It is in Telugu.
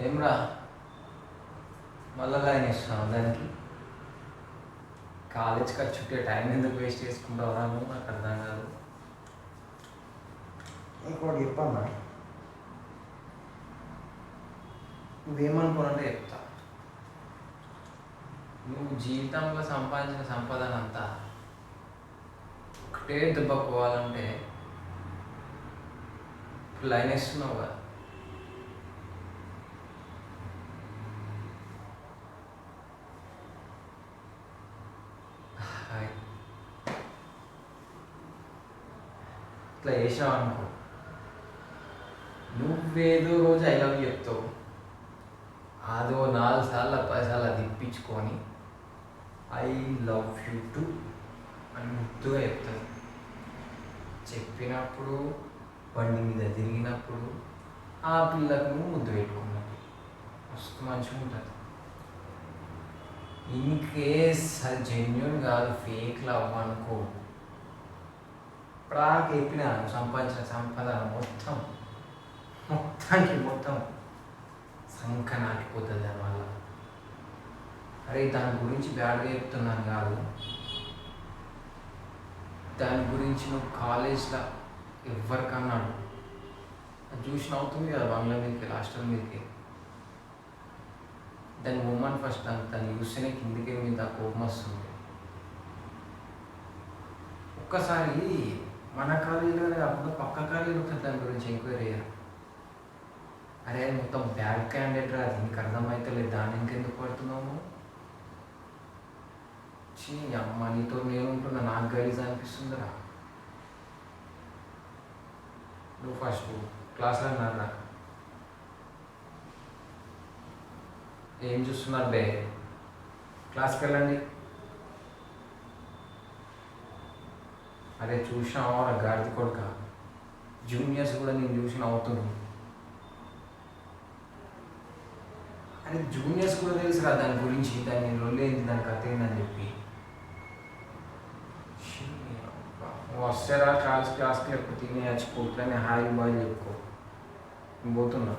ఏమ్రా మళ్ళా లైన్ ఇస్తున్నావు దానికి? కాలేజ్కి వచ్చి టైం ఎందుకు వేస్ట్ చేసుకుంటావురా నువ్వు? నాకు అర్థం కాదు. ఇంకోటి చెప్పన్నా, నువ్వేమనుకోనంటే చెప్తా. నువ్వు జీవితంలో సంపాదించిన సంపదన అంతా ఒకటే దెబ్బకు పోవాలంటే ఇప్పుడు లైన్ వేస్తున్నావు కదా. ఇట్లా వేసావు అనుకో, నువ్వేదో రోజు ఐ లవ్ యూ చెప్తావు, అదో 4 సార్లు 10 సార్లు తిప్పించుకొని ఐ లవ్ యూ టు అని ముద్దుగా చెప్తాను. చెప్పినప్పుడు బండి మీద తిరిగినప్పుడు ఆ పిల్లకు నువ్వు ముద్దు పెట్టుకున్నావు, మస్తు మంచిగా ఉంటుంది. ఇన్ కేస్ అది జెన్యున్ కాదు, ఫేక్ లవ్ అనుకో, ఇప్పుడు చెప్పిన సంపాదించిన సంపద మొత్తం సంఖ నాటిపోతుంది దానివల్ల. అరే దాని గురించి బ్యాడ్గా చెప్తున్నాను కాదు, దాని గురించి నువ్వు కాలేజ్లో ఎవరికన్నాడు అది చూసి నవ్వుతుంది కదా, బంగ్లా మీదకి హాస్టల్ మీదకి. దాని ఉమెన్ ఫస్ట్ దాన్ని చూస్తేనే కిందికి మీద కోపం వస్తుంది. ఒక్కసారి మన కాలేజీలోనే కాకుండా పక్క కాలేజీలో ఉంటుంది దాని గురించి ఎంక్వైరీ అయ్యారు. అరే అది మొత్తం బ్యాడ్ క్యాండిడేట్ రా, అది నీకు అర్థమైతే లేదు, దాన్ని ఇంకెందుకు పడుతున్నావు? చీ అమ్మ, నీతో నేను ఉంటున్నా, నాకు గైజ్ అనిపిస్తుందిరా. నువ్వు ఫస్ట్ క్లాస్లో అన్నారా ఏం చూస్తున్నారు బే, క్లాస్కి వెళ్ళండి. అరే చూసినావా గాడిద కొడుక, జూనియర్స్ కూడా నేను చూసి నవ్వుతున్నాను. అరే జూనియర్స్ కూడా తెలుసురా దాని గురించి, దాన్ని రొల్లేంది, దాని కథ ఏందని చెప్పి. వస్తారా క్లాస్కి లేకపోతే తినే వచ్చి కూర్చొని హాయి బాయ్ చెప్పుకో, నేను పోతున్నా.